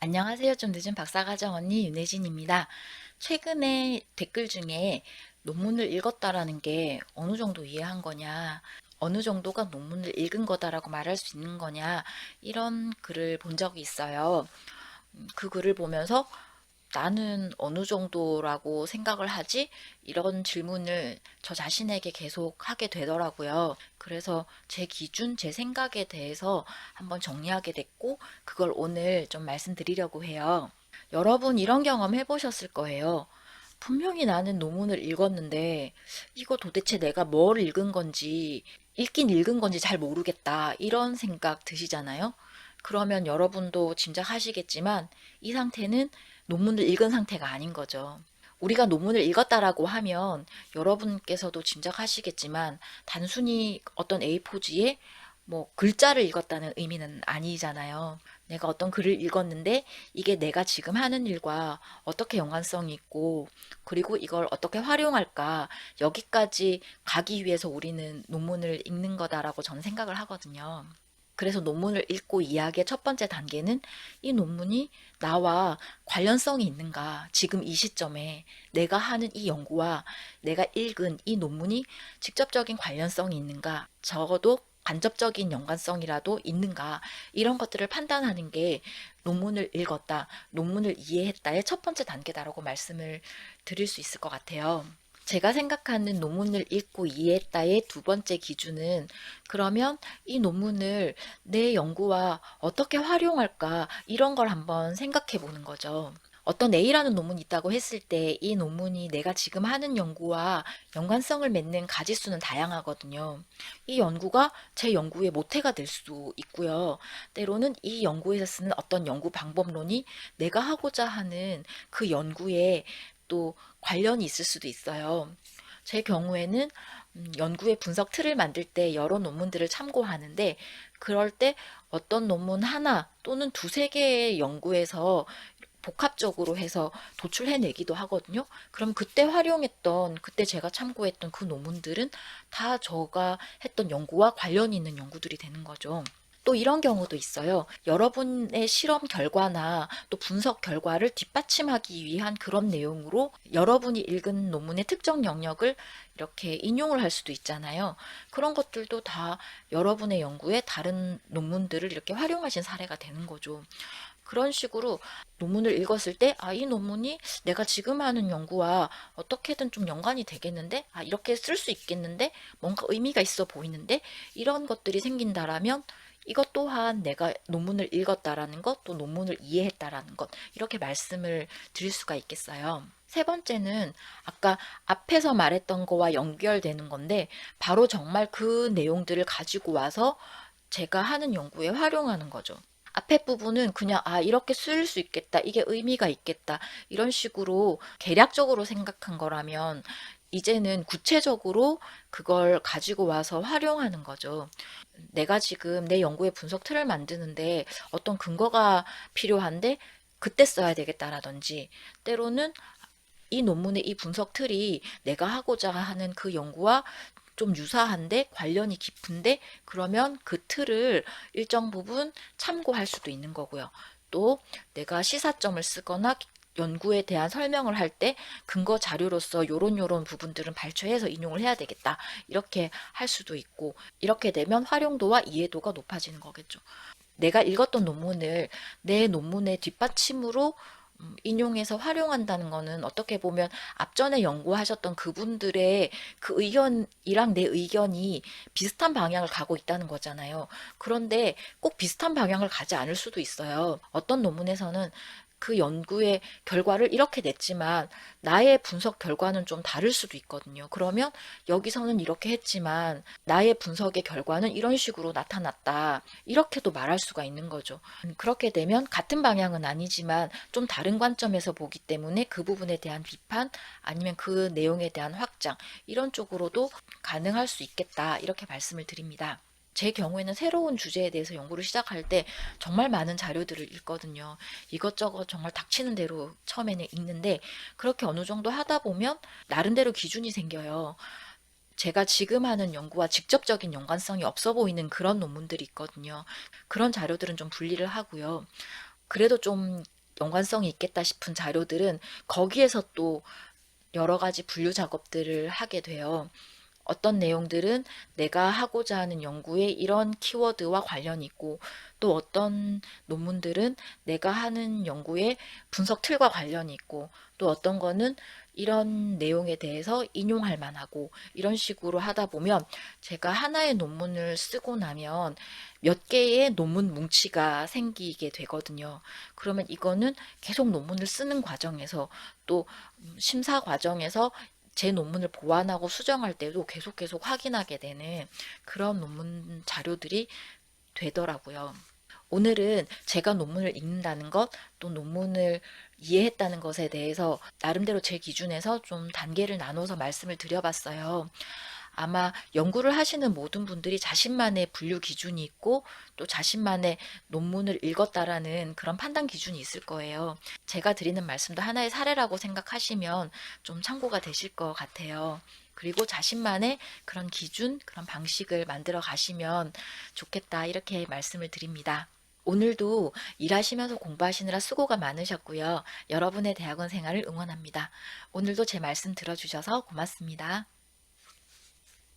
안녕하세요. 좀 늦은 박사과정 언니 윤혜진입니다. 최근에 댓글 중에 논문을 읽었다라는 게 어느 정도 이해한 거냐, 어느 정도가 논문을 읽은 거다라고 말할 수 있는 거냐, 이런 글을 본 적이 있어요. 그 글을 보면서 나는 어느 정도라고 생각을 하지? 이런 질문을 저 자신에게 계속 하게 되더라고요. 그래서 제 기준, 제 생각에 대해서 한번 정리하게 됐고, 그걸 오늘 좀 말씀드리려고 해요. 여러분 이런 경험 해보셨을 거예요. 분명히 나는 논문을 읽었는데, 이거 도대체 내가 뭘 읽은 건지, 읽긴 읽은 건지 잘 모르겠다. 이런 생각 드시잖아요? 그러면 여러분도 짐작하시겠지만, 이 상태는 논문을 읽은 상태가 아닌 거죠. 우리가 논문을 읽었다라고 하면 여러분께서도 짐작하시겠지만 단순히 어떤 A4지에 뭐 글자를 읽었다는 의미는 아니잖아요. 내가 어떤 글을 읽었는데 이게 내가 지금 하는 일과 어떻게 연관성이 있고 그리고 이걸 어떻게 활용할까 여기까지 가기 위해서 우리는 논문을 읽는 거다라고 저는 생각을 하거든요. 그래서 논문을 읽고 이해하기의 첫 번째 단계는 이 논문이 나와 관련성이 있는가, 지금 이 시점에 내가 하는 이 연구와 내가 읽은 이 논문이 직접적인 관련성이 있는가, 적어도 간접적인 연관성이라도 있는가, 이런 것들을 판단하는 게 논문을 읽었다, 논문을 이해했다의 첫 번째 단계다라고 말씀을 드릴 수 있을 것 같아요. 제가 생각하는 논문을 읽고 이해했다의 두 번째 기준은 그러면 이 논문을 내 연구와 어떻게 활용할까 이런 걸 한번 생각해 보는 거죠. 어떤 A라는 논문이 있다고 했을 때 이 논문이 내가 지금 하는 연구와 연관성을 맺는 가지수는 다양하거든요. 이 연구가 제 연구의 모태가 될 수도 있고요. 때로는 이 연구에서 쓰는 어떤 연구 방법론이 내가 하고자 하는 그 연구에 또 관련이 있을 수도 있어요. 제 경우에는 연구의 분석 틀을 만들 때 여러 논문들을 참고하는데 그럴 때 어떤 논문 하나 또는 두세 개의 연구에서 복합적으로 해서 도출해내기도 하거든요. 그럼 그때 활용했던, 그때 제가 참고했던 그 논문들은 다 제가 했던 연구와 관련이 있는 연구들이 되는 거죠. 또 이런 경우도 있어요. 여러분의 실험 결과나 또 분석 결과를 뒷받침하기 위한 그런 내용으로 여러분이 읽은 논문의 특정 영역을 이렇게 인용을 할 수도 있잖아요. 그런 것들도 다 여러분의 연구에 다른 논문들을 이렇게 활용하신 사례가 되는 거죠. 그런 식으로 논문을 읽었을 때, 아, 이 논문이 내가 지금 하는 연구와 어떻게든 좀 연관이 되겠는데, 아, 이렇게 쓸 수 있겠는데, 뭔가 의미가 있어 보이는데, 이런 것들이 생긴다라면, 이것 또한 내가 논문을 읽었다라는 것, 또 논문을 이해했다라는 것, 이렇게 말씀을 드릴 수가 있겠어요. 세 번째는 아까 앞에서 말했던 거와 연결되는 건데, 바로 정말 그 내용들을 가지고 와서 제가 하는 연구에 활용하는 거죠. 앞에 부분은 그냥 아 이렇게 쓰일 수 있겠다. 이게 의미가 있겠다. 이런 식으로 개략적으로 생각한 거라면 이제는 구체적으로 그걸 가지고 와서 활용하는 거죠. 내가 지금 내 연구의 분석 틀을 만드는데 어떤 근거가 필요한데 그때 써야 되겠다라든지 때로는 이 논문의 이 분석 틀이 내가 하고자 하는 그 연구와 좀 유사한데 관련이 깊은데 그러면 그 틀을 일정 부분 참고할 수도 있는 거고요. 또 내가 시사점을 쓰거나 연구에 대한 설명을 할 때 근거 자료로서 요런 부분들은 발췌해서 인용을 해야 되겠다. 이렇게 할 수도 있고 이렇게 되면 활용도와 이해도가 높아지는 거겠죠. 내가 읽었던 논문을 내 논문의 뒷받침으로 인용해서 활용한다는 거는 어떻게 보면 앞전에 연구하셨던 그분들의 그 의견이랑 내 의견이 비슷한 방향을 가고 있다는 거잖아요. 그런데 꼭 비슷한 방향을 가지 않을 수도 있어요. 어떤 논문에서는 그 연구의 결과를 이렇게 냈지만 나의 분석 결과는 좀 다를 수도 있거든요. 그러면 여기서는 이렇게 했지만 나의 분석의 결과는 이런 식으로 나타났다. 이렇게도 말할 수가 있는 거죠. 그렇게 되면 같은 방향은 아니지만 좀 다른 관점에서 보기 때문에 그 부분에 대한 비판 아니면 그 내용에 대한 확장 이런 쪽으로도 가능할 수 있겠다. 이렇게 말씀을 드립니다. 제 경우에는 새로운 주제에 대해서 연구를 시작할 때 정말 많은 자료들을 읽거든요. 이것저것 정말 닥치는 대로 처음에는 읽는데 그렇게 어느 정도 하다 보면 나름대로 기준이 생겨요. 제가 지금 하는 연구와 직접적인 연관성이 없어 보이는 그런 논문들이 있거든요. 그런 자료들은 좀 분리를 하고요. 그래도 좀 연관성이 있겠다 싶은 자료들은 거기에서 또 여러 가지 분류 작업들을 하게 돼요. 어떤 내용들은 내가 하고자 하는 연구에 이런 키워드와 관련이 있고, 또 어떤 논문들은 내가 하는 연구의 분석 틀과 관련이 있고, 또 어떤 거는 이런 내용에 대해서 인용할 만하고, 이런 식으로 하다 보면 제가 하나의 논문을 쓰고 나면 몇 개의 논문 뭉치가 생기게 되거든요. 그러면 이거는 계속 논문을 쓰는 과정에서, 또 심사 과정에서 제 논문을 보완하고 수정할 때도 계속 확인하게 되는 그런 논문 자료들이 되더라고요. 오늘은 제가 논문을 읽는다는 것, 또 논문을 이해했다는 것에 대해서 나름대로 제 기준에서 좀 단계를 나눠서 말씀을 드려봤어요. 아마 연구를 하시는 모든 분들이 자신만의 분류 기준이 있고, 또 자신만의 논문을 읽었다라는 그런 판단 기준이 있을 거예요. 제가 드리는 말씀도 하나의 사례라고 생각하시면 좀 참고가 되실 것 같아요. 그리고 자신만의 그런 기준, 그런 방식을 만들어 가시면 좋겠다, 이렇게 말씀을 드립니다. 오늘도 일하시면서 공부하시느라 수고가 많으셨고요. 여러분의 대학원 생활을 응원합니다. 오늘도 제 말씀 들어주셔서 고맙습니다.